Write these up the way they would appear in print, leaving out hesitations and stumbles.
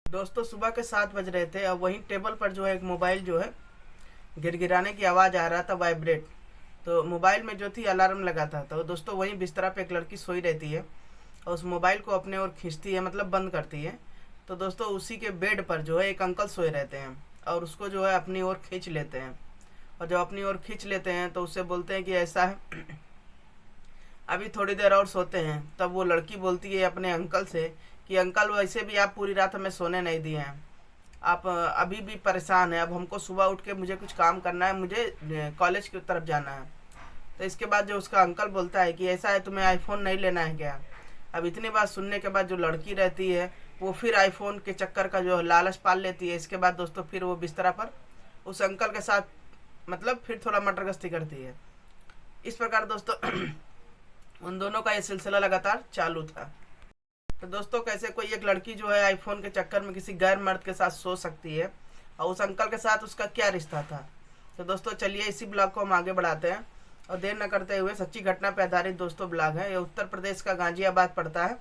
दोस्तों सुबह के 7 बज रहे थे और वहीं टेबल पर जो है एक मोबाइल जो है गिरगिराने की आवाज़ आ रहा था, वाइब्रेट। तो मोबाइल में जो थी अलार्म लगा था। तो दोस्तों वहीं बिस्तरा पे एक लड़की सोई रहती है और उस मोबाइल को अपने ओर खींचती है, मतलब बंद करती है। तो दोस्तों उसी के बेड पर जो है एक अंकल सोए रहते हैं और उसको जो है अपनी ओर खींच लेते हैं। और जब अपनी ओर खींच लेते हैं तो उससे बोलते हैं कि ऐसा है, अभी थोड़ी देर और सोते हैं। तब वो लड़की बोलती है अपने अंकल से कि अंकल वैसे भी आप पूरी रात हमें सोने नहीं दिए हैं, आप अभी भी परेशान हैं, अब हमको सुबह उठ के मुझे कुछ काम करना है, मुझे कॉलेज की तरफ जाना है। तो इसके बाद जो उसका अंकल बोलता है कि ऐसा है, तुम्हें आईफोन नहीं लेना है क्या। अब इतनी बात सुनने के बाद जो लड़की रहती है वो फिर आईफोन के चक्कर का जो लालच पाल लेती है। इसके बाद दोस्तों फिर वो बिस्तरा पर उस अंकल के साथ मतलब फिर थोड़ा मटर गश्ती करती है। इस प्रकार दोस्तों उन दोनों का ये सिलसिला लगातार चालू था। तो दोस्तों कैसे कोई एक लड़की जो है आईफोन के चक्कर में किसी गैर मर्द के साथ सो सकती है, और उस अंकल के साथ उसका क्या रिश्ता था। तो दोस्तों चलिए इसी ब्लॉग को हम आगे बढ़ाते हैं और देर न करते हुए, सच्ची घटना पर आधारित दोस्तों ब्लॉग है। ये उत्तर प्रदेश का गाजियाबाद पड़ता है।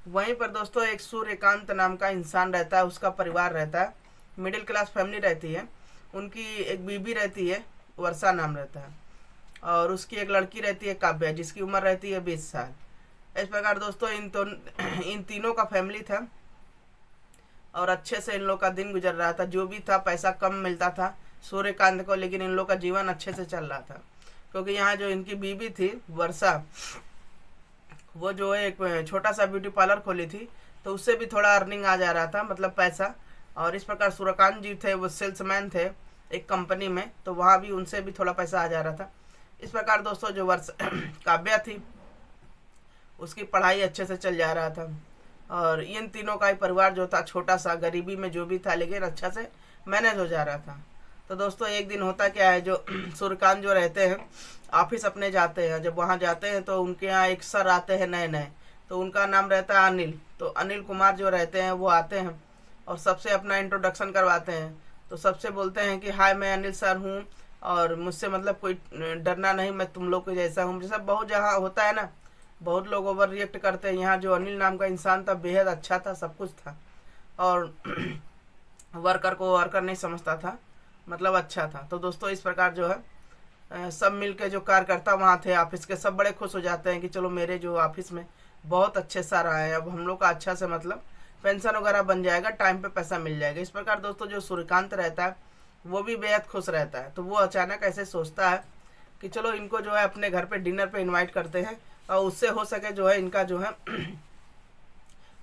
वहीं पर दोस्तों एक सूर्यकांत नाम का इंसान रहता है, उसका परिवार रहता है, मिडिल क्लास फैमिली रहती है। उनकी एक बीबी रहती है, वर्षा नाम रहता है, और उसकी एक लड़की रहती है काव्या, जिसकी उम्र रहती है 20 साल। इस प्रकार दोस्तों इन तीनों का फैमिली था और अच्छे से इन लोग का दिन गुजर रहा था। जो भी था पैसा कम मिलता था सूर्यकांत को, लेकिन इन लोग का जीवन अच्छे से चल रहा था। क्योंकि यहाँ जो इनकी बीबी थी वर्षा, वो जो है एक छोटा सा ब्यूटी पार्लर खोली थी, तो उससे भी थोड़ा अर्निंग आ जा रहा था, मतलब पैसा। और इस प्रकार सूर्यकांत जी थे, वो सेल्समैन थे एक कंपनी में, तो वहाँ भी उनसे भी थोड़ा पैसा आ जा रहा था। इस प्रकार दोस्तों जो वर्षा काव्या थी उसकी पढ़ाई अच्छे से चल जा रहा था, और इन तीनों का ही परिवार जो था छोटा सा गरीबी में जो भी था, लेकिन अच्छा से मैनेज हो जा रहा था। तो दोस्तों एक दिन होता क्या है, जो सूर्यकांत जो रहते हैं ऑफिस अपने जाते हैं, जब वहाँ जाते हैं तो उनके यहाँ एक सर आते हैं नए नए, तो उनका नाम रहता है अनिल। तो अनिल कुमार जो रहते हैं वो आते हैं और सबसे अपना इंट्रोडक्शन करवाते हैं। तो सबसे बोलते हैं कि हाय मैं अनिल सर हूँ, और मुझसे मतलब कोई डरना नहीं, मैं तुम लोग के जैसा हूँ। जैसा बहुत जहाँ होता है ना, बहुत लोग ओवर रिएक्ट करते हैं। यहाँ जो अनिल नाम का इंसान था बेहद अच्छा था, सब कुछ था, और वर्कर को वर्कर नहीं समझता था, मतलब अच्छा था। तो दोस्तों इस प्रकार जो है सब मिल के जो कार्यकर्ता वहाँ थे ऑफिस के, सब बड़े खुश हो जाते हैं कि चलो मेरे जो ऑफिस में बहुत अच्छे सर आए हैं, अब हम लोग का अच्छा से मतलब पेंशन वगैरह बन जाएगा, टाइम पे पैसा मिल जाएगा। इस प्रकार दोस्तों जो सूर्यकांत रहता है वो भी बेहद खुश रहता है। तो वो अचानक ऐसे सोचता है कि चलो इनको जो है अपने घर पे डिनर पे इनवाइट करते हैं, और उससे हो सके जो है इनका जो है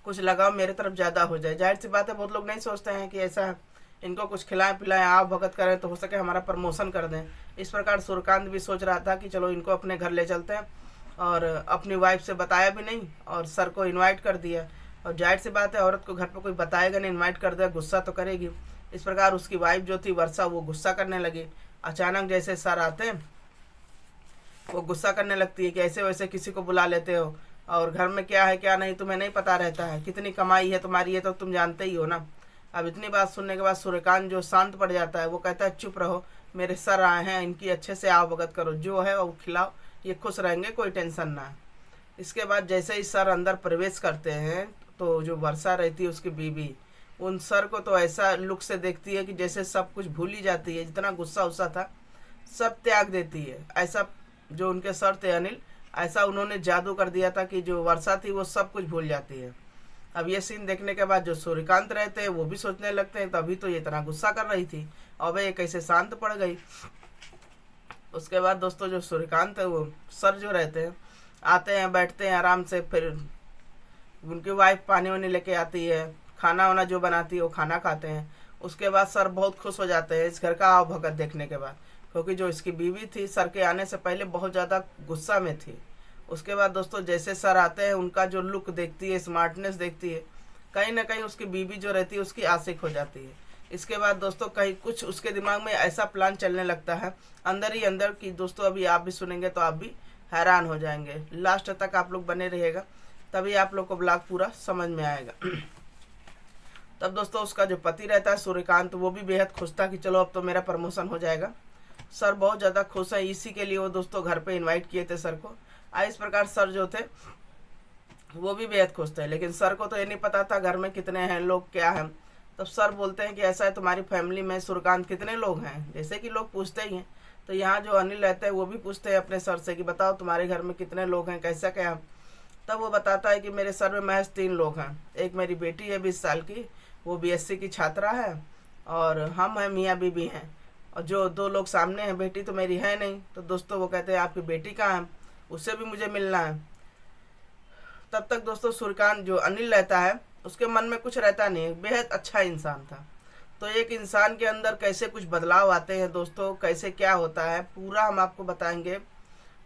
कुछ लगाव मेरे तरफ ज़्यादा हो जाए। जाहिर सी बात है बहुत लोग नहीं सोचते हैं कि ऐसा इनको कुछ खिलाएं पिलाएं आप भगत करें तो हो सके हमारा प्रमोशन कर दें। इस प्रकार सूर्यकांत भी सोच रहा था कि चलो इनको अपने घर ले चलते हैं, और अपनी वाइफ से बताया भी नहीं और सर को इनवाइट कर दिया। और जाहिर सी बात है औरत को घर पर कोई बताएगा नहीं, इन्वाइट कर दे गुस्सा तो करेगी। इस प्रकार उसकी वाइफ जो थी वर्षा, वो गुस्सा करने लगी। अचानक जैसे सर आते हैं वो गुस्सा करने लगती है कि ऐसे वैसे किसी को बुला लेते हो, और घर में क्या है क्या नहीं तुम्हें नहीं पता रहता है, कितनी कमाई है तुम्हारी ये तो तुम जानते ही हो ना। अब इतनी बात सुनने के बाद सूर्यकांत जो शांत पड़ जाता है, वो कहता है चुप रहो, मेरे सर आए हैं, इनकी अच्छे से आवभगत करो, जो है वो खिलाओ, ये खुश रहेंगे, कोई टेंशन ना है। इसके बाद जैसे ही सर अंदर प्रवेश करते हैं तो जो वर्षा रहती है उसकी बीवी उन सर को तो ऐसा लुक से देखती है कि जैसे सब कुछ भूल ही जाती है, जितना गुस्सा उस्सा था सब त्याग देती है। ऐसा जो उनके सर थे अनिल, ऐसा उन्होंने जादू कर दिया था कि जो वर्षा थी वो सब कुछ भूल जाती है। अब ये सीन देखने के बाद जो सूर्यकांत रहते हैं वो भी सोचने लगते हैं तभी तो ये इतना गुस्सा कर रही थी, अब ये कैसे शांत पड़ गई। उसके बाद दोस्तों जो सूर्यकांत है वो सर जो रहते हैं आते हैं बैठते हैं आराम से, फिर उनकी वाइफ पानी वानी लेके आती है, खाना वाना जो बनाती है वो खाना खाते हैं। उसके बाद सर बहुत खुश हो जाते हैं इस घर का आव भगत देखने के बाद, क्योंकि जो इसकी बीवी थी सर के आने से पहले बहुत ज़्यादा गुस्सा में थी। उसके बाद दोस्तों जैसे सर आते हैं उनका जो लुक देखती है, स्मार्टनेस देखती है, कहीं ना कहीं उसकी बीवी जो रहती है उसकी आशिक हो जाती है। इसके बाद दोस्तों कहीं कुछ उसके दिमाग में ऐसा प्लान चलने लगता है अंदर ही अंदर कि दोस्तों अभी आप भी सुनेंगे तो आप भी हैरान हो जाएंगे। लास्ट तक आप लोग बने रहिएगा, तभी आप लोग को ब्लॉग पूरा समझ में आएगा। तब दोस्तों उसका जो पति रहता है सूर्यकांत, वो भी बेहद खुश था कि चलो अब तो मेरा प्रमोशन हो जाएगा। सर बहुत ज़्यादा खुश है, इसी के लिए वो दोस्तों घर पे इनवाइट किए थे सर को। इस प्रकार सर जो थे वो भी बेहद खुश थे, लेकिन सर को तो ये नहीं पता था घर में कितने हैं लोग क्या हैं। तब सर बोलते हैं कि ऐसा है, तुम्हारी फैमिली में सूर्यकांत कितने लोग हैं, जैसे कि लोग पूछते ही हैं। तो यहाँ जो अनिल रहते हैं वो भी पूछते हैं अपने सर से कि बताओ तुम्हारे घर में कितने लोग हैं, कैसा क्या। तब वो बताता है कि मेरे सर में महज 3 लोग हैं। एक मेरी बेटी है 20 साल की, वो बीएससी की छात्रा है, और हम हैं, मियाँ बीबी हैं, और जो 2 लोग सामने हैं, बेटी तो मेरी है नहीं। तो दोस्तों वो कहते हैं आपकी बेटी कहाँ है, उससे भी मुझे मिलना है। तब तक दोस्तों सूर्यकांत जो अनिल रहता है उसके मन में कुछ रहता नहीं, बेहद अच्छा इंसान था। तो एक इंसान के अंदर कैसे कुछ बदलाव आते हैं दोस्तों, कैसे क्या होता है, पूरा हम आपको बताएंगे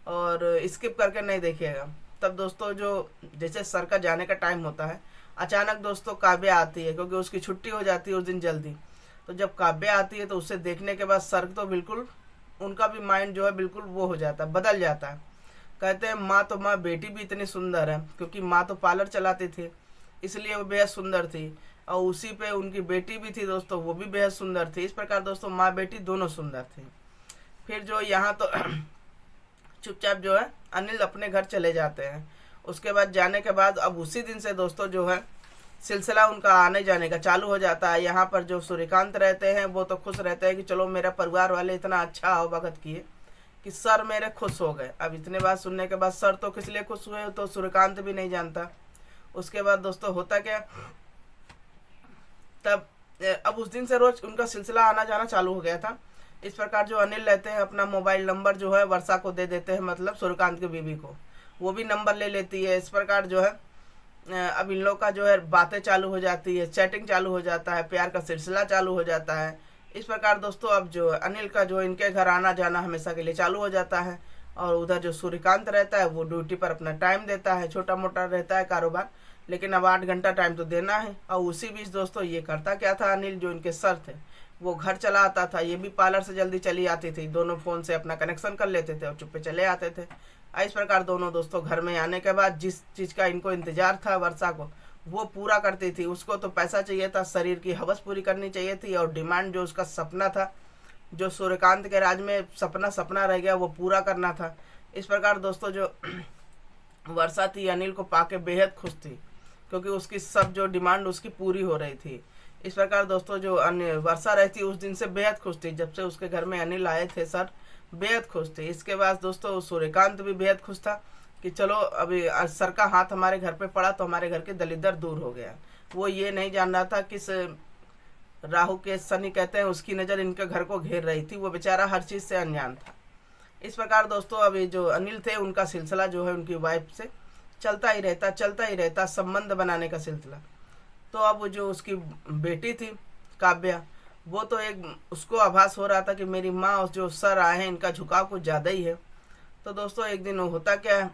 और स्किप करके नहीं देखिएगा। तब दोस्तों जो जैसे सर का जाने का टाइम होता है, अचानक दोस्तों काव्या आती है, क्योंकि उसकी छुट्टी हो जाती है उस दिन जल्दी। तो जब काव्या आती है तो उसे देखने के बाद सर तो बिल्कुल, उनका भी माइंड जो है बिल्कुल वो हो जाता है, बदल जाता है। कहते हैं माँ तो माँ, बेटी भी इतनी सुंदर है, क्योंकि माँ तो पार्लर चलाती थी इसलिए वो बेहद सुंदर थी, और उसी पे उनकी बेटी भी थी दोस्तों, वो भी बेहद सुंदर थी। इस प्रकार दोस्तों माँ बेटी दोनों सुंदर थी। फिर जो यहाँ तो चुपचाप जो है अनिल अपने घर चले जाते हैं। उसके बाद जाने के बाद अब उसी दिन से दोस्तों जो है सिलसिला उनका आने जाने का चालू हो जाता है। यहाँ पर जो सूर्यकांत रहते हैं वो तो खुश रहते हैं कि चलो मेरा परिवार वाले इतना अच्छा आवभगत किए कि सर मेरे खुश हो गए। अब इतने बात सुनने के बाद सर तो किस लिए खुश हुए तो सूर्यकांत भी नहीं जानता। उसके बाद दोस्तों होता क्या, तब अब उस दिन से रोज उनका सिलसिला आना जाना चालू हो गया था। इस प्रकार जो अनिल रहते हैं अपना मोबाइल नंबर जो है वर्षा को दे देते हैं, मतलब सूर्यकांत की बीवी को, वो भी नंबर ले लेती है। इस प्रकार जो है अब इन लोग का जो है बातें चालू हो जाती है, चैटिंग चालू हो जाता है, प्यार का सिलसिला चालू हो जाता है। इस प्रकार दोस्तों अब जो अनिल का जो इनके घर आना जाना हमेशा के लिए चालू हो जाता है। और उधर जो सूर्यकांत रहता है वो ड्यूटी पर अपना टाइम देता है, छोटा मोटा रहता है कारोबार, लेकिन अब 8 घंटा टाइम तो देना है। और उसी बीच दोस्तों ये करता क्या था, अनिल जो इनके सर थे वो घर चला आता था, ये भी पार्लर से जल्दी चली आती थी, दोनों फ़ोन से अपना कनेक्शन कर लेते थे और चुप्पे चले आते थे। इस प्रकार दोनों दोस्तों घर में आने के बाद जिस चीज़ का इनको इंतजार था वर्षा को, वो पूरा करती थी। उसको तो पैसा चाहिए था, शरीर की हवस पूरी करनी चाहिए थी, और डिमांड जो उसका सपना था, जो सूर्यकांत के राज में सपना सपना रह गया, वो पूरा करना था। इस प्रकार दोस्तों जो वर्षा थी अनिल को पाके बेहद खुश थी, क्योंकि उसकी सब जो डिमांड उसकी पूरी हो रही थी। इस प्रकार दोस्तों जो वर्षा रहती उस दिन से बेहद खुश थी, जब से उसके घर में अनिल आए थे सर बेहद खुश थे। इसके बाद दोस्तों सूर्यकांत भी बेहद खुश था कि चलो अभी सर का हाथ हमारे घर पे पड़ा तो हमारे घर के दलिदर दूर हो गया। वो ये नहीं जान रहा था किस राहु के शनि कहते हैं उसकी नज़र इनके घर को घेर रही थी, वो बेचारा हर चीज़ से अनजान था। इस प्रकार दोस्तों अभी जो अनिल थे उनका सिलसिला जो है उनकी वाइफ से चलता ही रहता संबंध बनाने का सिलसिला। तो अब जो उसकी बेटी थी काव्या, वो तो एक उसको आभास हो रहा था कि मेरी माँ और जो सर आए हैं इनका झुकाव कुछ ज़्यादा ही है। तो दोस्तों एक दिन होता क्या है,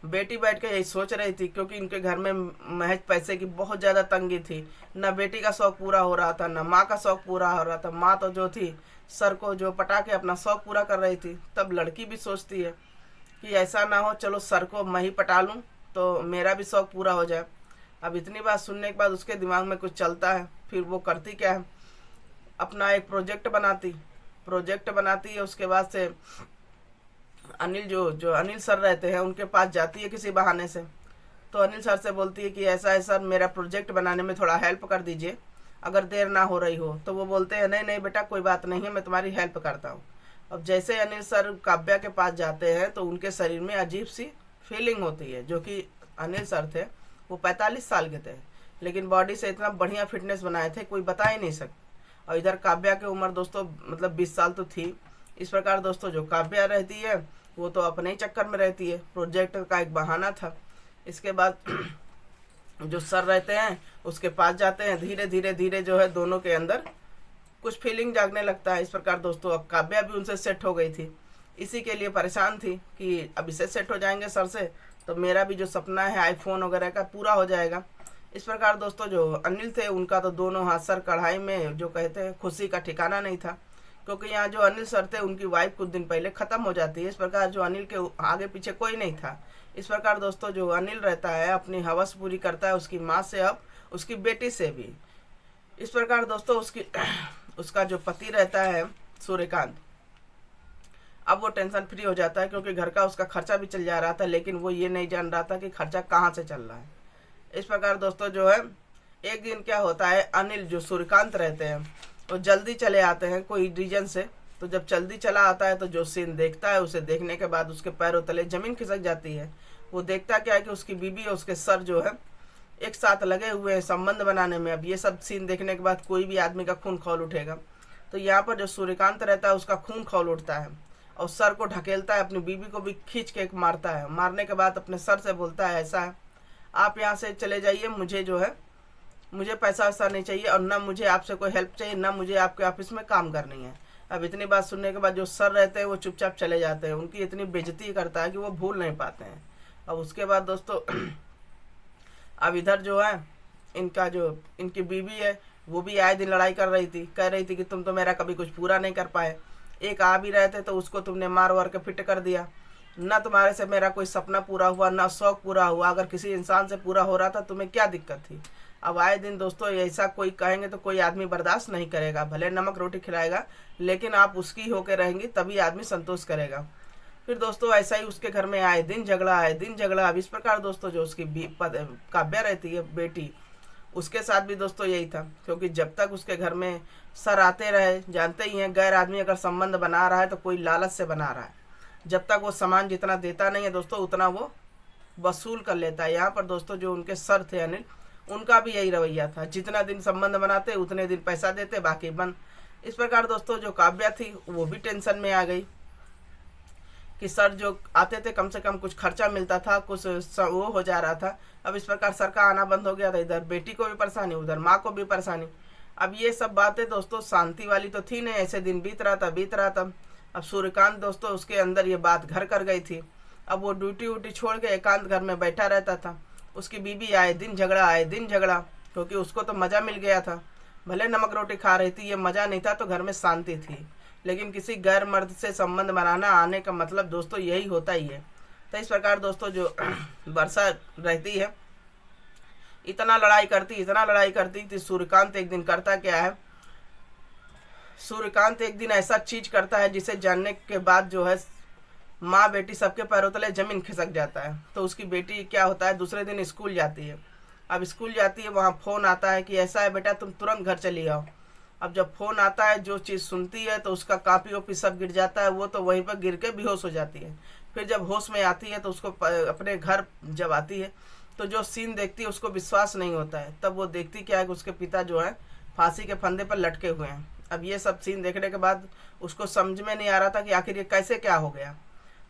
बेटी बैठ के यही सोच रही थी, क्योंकि इनके घर में महज पैसे की बहुत ज़्यादा तंगी थी, ना बेटी का शौक़ पूरा हो रहा था, ना माँ का शौक़ पूरा हो रहा था। माँ तो जो थी सर को जो पटा के अपना शौक़ पूरा कर रही थी। तब लड़की भी सोचती है कि ऐसा ना हो, चलो सर को मैं ही पटा लूँ तो मेरा भी शौक़ पूरा हो जाए। अब इतनी बात सुनने के बाद उसके दिमाग में कुछ चलता है। फिर वो करती क्या है, अपना एक प्रोजेक्ट बनाती है। उसके बाद से अनिल जो अनिल सर रहते हैं उनके पास जाती है किसी बहाने से। तो अनिल सर से बोलती है कि ऐसा है सर, मेरा प्रोजेक्ट बनाने में थोड़ा हेल्प कर दीजिए अगर देर ना हो रही हो। तो वो बोलते हैं नहीं नहीं बेटा कोई बात नहीं है, मैं तुम्हारी हेल्प करता हूँ। अब जैसे अनिल सर काव्या के पास जाते हैं तो उनके शरीर में अजीब सी फीलिंग होती है, जो कि अनिल सर थे वो 45 साल के थे, लेकिन बॉडी से इतना बढ़िया फिटनेस बनाए थे कोई बता ही नहीं सकता। और इधर काव्या की उम्र दोस्तों मतलब 20 साल तो थी। इस प्रकार दोस्तों जो काव्या रहती है वो तो अपने ही चक्कर में रहती है, प्रोजेक्ट का एक बहाना था। इसके बाद जो सर रहते हैं उसके पास जाते हैं, धीरे धीरे जो है दोनों के अंदर कुछ फीलिंग जागने लगता है। इस प्रकार दोस्तों अब काव्या भी उनसे सेट हो गई थी, इसी के लिए परेशान थी कि अब इसे सेट हो जाएंगे सर से तो मेरा भी जो सपना है आईफोन वगैरह का पूरा हो जाएगा। इस प्रकार दोस्तों जो अनिल थे उनका तो दोनों हाथ सर कढ़ाई में जो कहते हैं खुशी का ठिकाना नहीं था, क्योंकि यहाँ जो अनिल सर थे उनकी वाइफ कुछ दिन पहले ख़त्म हो जाती है। इस प्रकार जो अनिल के आगे पीछे कोई नहीं था। इस प्रकार दोस्तों जो अनिल रहता है अपनी हवस पूरी करता है उसकी माँ से, अब उसकी बेटी से भी। इस प्रकार दोस्तों उसका जो पति रहता है सूर्यकांत, अब वो टेंशन फ्री हो जाता है, क्योंकि घर का उसका खर्चा भी चल जा रहा था, लेकिन वो ये नहीं जान रहा था कि खर्चा कहाँ से चल रहा है। इस प्रकार दोस्तों जो है एक दिन क्या होता है, अनिल जो सूर्यकांत रहते हैं वो जल्दी चले आते हैं कोई रीजन से। तो जब जल्दी चला आता है तो जो सीन देखता है, उसे देखने के बाद उसके पैरों तले जमीन खिसक जाती है। वो देखता क्या है कि उसकी बीबी और उसके सर जो है एक साथ लगे हुए हैं संबंध बनाने में। अब ये सब सीन देखने के बाद कोई भी आदमी का खून खौल उठेगा। तो यहाँ पर जो सूर्यकांत रहता है उसका खून खौल उठता है और सर को ढकेलता है, अपनी बीबी को भी खींच के मारता है। मारने के बाद अपने सर से बोलता है, ऐसा है आप यहाँ से चले जाइए, मुझे जो है मुझे पैसा वैसा नहीं चाहिए और ना मुझे आपसे कोई हेल्प चाहिए, ना मुझे आपके ऑफिस में काम करनी है। अब इतनी बात सुनने के बाद जो सर रहते हैं वो चुपचाप चले जाते हैं। उनकी इतनी बेइज्जती करता है कि वो भूल नहीं पाते हैं। अब उसके बाद दोस्तों अब इधर जो है इनका जो इनकी बीवी है वो भी आए दिन लड़ाई कर रही थी, कह रही थी कि तुम तो मेरा कभी कुछ पूरा नहीं कर पाए। एक आ भी रहे थे तो उसको तुमने मार वार के फिट कर दिया। ना तुम्हारे से मेरा कोई सपना पूरा हुआ, ना शौक पूरा हुआ। अगर किसी इंसान से पूरा हो रहा था तुम्हें क्या दिक्कत थी। अब आए दिन दोस्तों ऐसा कोई कहेंगे तो कोई आदमी बर्दाश्त नहीं करेगा। भले नमक रोटी खिलाएगा लेकिन आप उसकी होकर रहेंगी तभी आदमी संतोष करेगा। फिर दोस्तों ऐसा ही उसके घर में आए दिन झगड़ा, आए दिन झगड़ा। अब इस प्रकार दोस्तों जो उसकी काव्या रहती है बेटी, उसके साथ भी दोस्तों यही था। क्योंकि जब तक उसके घर में सर आते रहे, जानते ही हैं गैर आदमी अगर संबंध बना रहा है तो कोई लालच से बना रहा है। जब तक वो सामान जितना देता नहीं है दोस्तों उतना वो वसूल कर लेता है। यहाँ पर दोस्तों जो उनके सर थे अनिल, उनका भी यही रवैया था, जितना दिन संबंध बनाते उतने दिन पैसा देते, बाकी बंद। इस प्रकार दोस्तों जो काव्या थी वो भी टेंशन में आ गई कि सर जो आते थे कम से कम कुछ खर्चा मिलता था, कुछ वो हो जा रहा था। अब इस प्रकार सर का आना बंद हो गया था। इधर बेटी को भी परेशानी, उधर माँ को भी परेशानी। अब ये सब बातें दोस्तों शांति वाली तो थी नहीं। ऐसे दिन बीत रहा था। अब सूर्यकांत दोस्तों उसके अंदर ये बात घर कर गई थी। अब वो ड्यूटी व्यूटी छोड़ के एकांत घर में बैठा रहता था। उसकी बीबी आए दिन झगड़ा, क्योंकि उसको तो मज़ा मिल गया था। भले नमक रोटी खा रही थी, ये मज़ा नहीं था तो घर में शांति थी। लेकिन किसी गैर मर्द से संबंध बनाना आने का मतलब दोस्तों यही होता ही है। तो इस प्रकार दोस्तों जो वर्षा रहती है इतना लड़ाई करती थी। सूर्यकांत एक दिन करता क्या है, सूर्यकांत एक दिन ऐसा चीज करता है जिसे जानने के बाद जो है माँ बेटी सबके पैरों तले जमीन खिसक जाता है। तो उसकी बेटी क्या होता है, दूसरे दिन स्कूल जाती है। अब स्कूल जाती है, वहाँ फ़ोन आता है कि ऐसा है बेटा तुम तुरंत घर चली आओ। अब जब फ़ोन आता है, जो चीज़ सुनती है तो उसका कापी ओपी सब गिर जाता है। वो तो वहीं पर गिर के बेहोश हो जाती है। फिर जब होश में आती है तो उसको अपने घर जब आती है तो जो सीन देखती है उसको विश्वास नहीं होता है। तब वो देखती क्या है कि उसके पिता जो है फांसी के फंदे पर लटके हुए हैं। अब ये सब सीन देखने के बाद उसको समझ में नहीं आ रहा था कि आखिर ये कैसे क्या हो गया।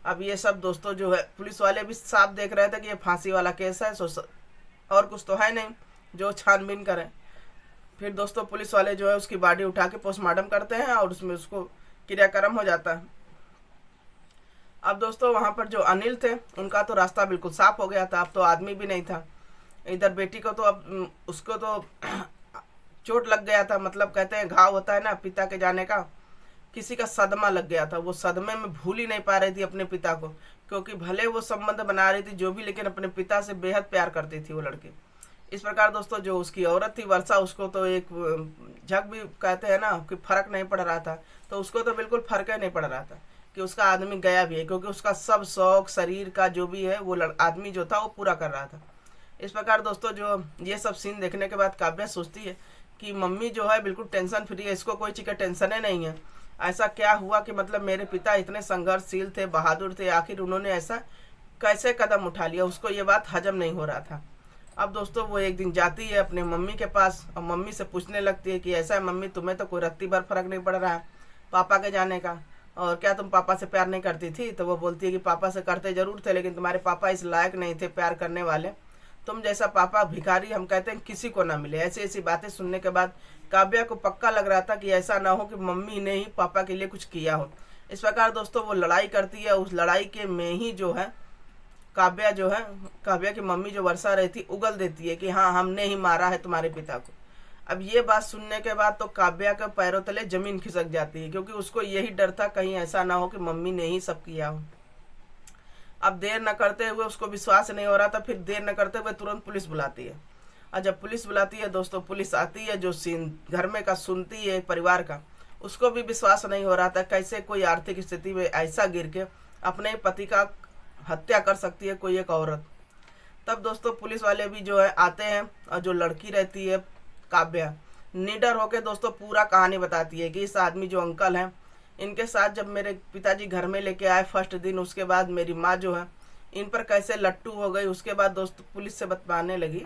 अब ये सब दोस्तों जो है पुलिस वाले भी साफ देख रहे थे कि ये फांसी वाला केस है, और कुछ तो है नहीं जो छानबीन करें। फिर दोस्तों पुलिस वाले जो है उसकी बॉडी उठा के पोस्टमार्टम करते हैं और उसमें उसको क्रियाक्रम हो जाता है। अब दोस्तों वहाँ पर जो अनिल थे उनका तो रास्ता बिल्कुल साफ हो गया था। अब तो आदमी भी नहीं था। इधर बेटी को तो अब उसको तो चोट लग गया था, मतलब कहते हैं घाव होता है ना पिता के जाने का, किसी का सदमा लग गया था। वो सदमे में भूल ही नहीं पा रही थी अपने पिता को, क्योंकि भले वो संबंध बना रही थी जो भी, लेकिन अपने पिता से बेहद प्यार करती थी वो लड़की। इस प्रकार दोस्तों जो उसकी औरत थी वर्षा, उसको तो एक झक भी कहते हैं ना कि फर्क नहीं पड़ रहा था। तो उसको तो बिल्कुल फर्क ही नहीं पड़ रहा था कि उसका आदमी गया भी है, क्योंकि उसका सब शौक शरीर का जो भी है वो आदमी जो था वो पूरा कर रहा था। इस प्रकार दोस्तों जो ये सब सीन देखने के बाद काव्या सोचती है कि मम्मी जो है बिल्कुल टेंशन फ्री है, इसको कोई चीज़ का टेंशन ही नहीं है। ऐसा क्या हुआ कि मतलब मेरे पिता इतने संघर्षशील थे, बहादुर थे, आखिर उन्होंने ऐसा कैसे कदम उठा लिया। उसको ये बात हजम नहीं हो रहा था। अब दोस्तों वो एक दिन जाती है अपने मम्मी के पास और मम्मी से पूछने लगती है कि ऐसा है मम्मी, तुम्हें तो कोई रत्ती भर फर्क नहीं पड़ रहा है पापा के जाने का, और क्या तुम पापा से प्यार नहीं करती थी। तो वो बोलती है कि पापा से करते जरूर थे, लेकिन तुम्हारे पापा इस लायक नहीं थे प्यार करने वाले। तुम जैसा पापा भिखारी हम कहते हैं किसी को ना मिले। ऐसी ऐसी बातें सुनने के बाद काव्या को पक्का लग रहा था कि ऐसा ना हो कि मम्मी ने ही पापा के लिए कुछ किया हो। इस प्रकार दोस्तों वो लड़ाई करती है। उस लड़ाई के में ही जो है काव्या की मम्मी जो वर्षा रहती उगल देती है कि हाँ हमने ही मारा है तुम्हारे पिता को। अब ये बात सुनने के बाद तो काव्या के पैरों तले जमीन खिसक जाती है, क्योंकि उसको यही डर था कहीं ऐसा ना हो कि मम्मी ने ही सब किया हो। अब देर न करते हुए, उसको विश्वास नहीं हो रहा था, फिर देर न करते हुए तुरंत पुलिस बुलाती है। और जब पुलिस बुलाती है दोस्तों, पुलिस आती है, जो सीन घर में का सुनती है परिवार का, उसको भी विश्वास नहीं हो रहा था कैसे कोई आर्थिक स्थिति में ऐसा गिर के अपने पति का हत्या कर सकती है कोई एक औरत। तब दोस्तों पुलिस वाले भी जो है आते हैं, और जो लड़की रहती है काव्या, निडर होकर दोस्तों पूरा कहानी बताती है कि इस आदमी जो अंकल हैं, इनके साथ जब मेरे पिताजी घर में लेके आए फर्स्ट दिन, उसके बाद मेरी माँ जो है इन पर कैसे लट्टू हो गई। उसके बाद दोस्तों पुलिस से बताने लगी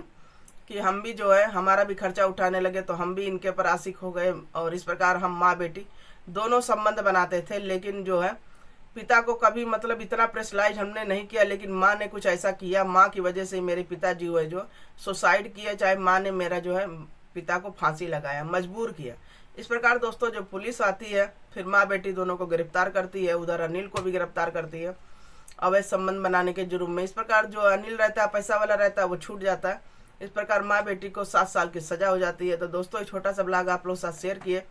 कि हम भी जो है हमारा भी खर्चा उठाने लगे, तो हम भी इनके पर आशिक हो गए, और इस प्रकार हम माँ बेटी दोनों संबंध बनाते थे। लेकिन जो है पिता को कभी मतलब इतना प्रेशराइज हमने नहीं किया, लेकिन माँ ने कुछ ऐसा किया, माँ की वजह से मेरे पिताजी हुए जो सुसाइड किया, चाहे माँ ने मेरा जो है पिता को फांसी लगाया, मजबूर किया। इस प्रकार दोस्तों जब पुलिस आती है फिर माँ बेटी दोनों को गिरफ्तार करती है, उधर अनिल को भी गिरफ्तार करती है अवैध संबंध बनाने के जुर्म में। इस प्रकार जो अनिल रहता है, पैसा वाला रहता है, वो छूट जाता है। इस प्रकार माँ बेटी को 7 साल की सजा हो जाती है। तो दोस्तों एक छोटा सा ब्लॉग आप लोग साथ शेयर किए,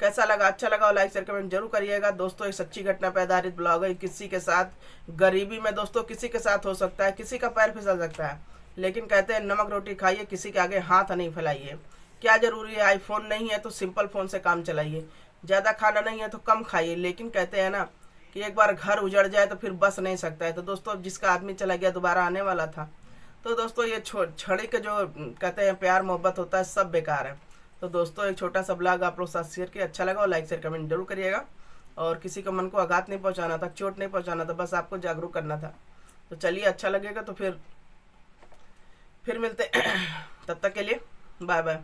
कैसा लगा? अच्छा लगा हो लाइक शेयर कमेंट जरूर करिएगा। दोस्तों एक सच्ची घटना पर आधारित ब्लॉग है। किसी के साथ गरीबी में दोस्तों किसी के साथ हो सकता है, किसी का पैर फिसल सकता है, लेकिन कहते हैं नमक रोटी खाइए, किसी के आगे हाथ नहीं फैलाइए। क्या जरूरी है? आईफोन नहीं है तो सिंपल फ़ोन से काम चलाइए, ज़्यादा खाना नहीं है तो कम खाइए, लेकिन कहते हैं ना कि एक बार घर उजड़ जाए तो फिर बस नहीं सकता है। तो दोस्तों जिसका आदमी चला गया दोबारा आने वाला था। तो दोस्तों ये छड़ी के जो कहते हैं प्यार मोहब्बत होता है, सब बेकार है। तो दोस्तों एक छोटा सा ब्लॉग आप लोग साथ शेयर किया, अच्छा लगा और लाइक शेयर कमेंट जरूर करिएगा। और किसी को मन को आघात नहीं पहुंचाना था, चोट नहीं पहुंचाना था, बस आपको जागरूक करना था। तो चलिए अच्छा लगेगा तो फिर मिलते तब तक के लिए बाय बाय।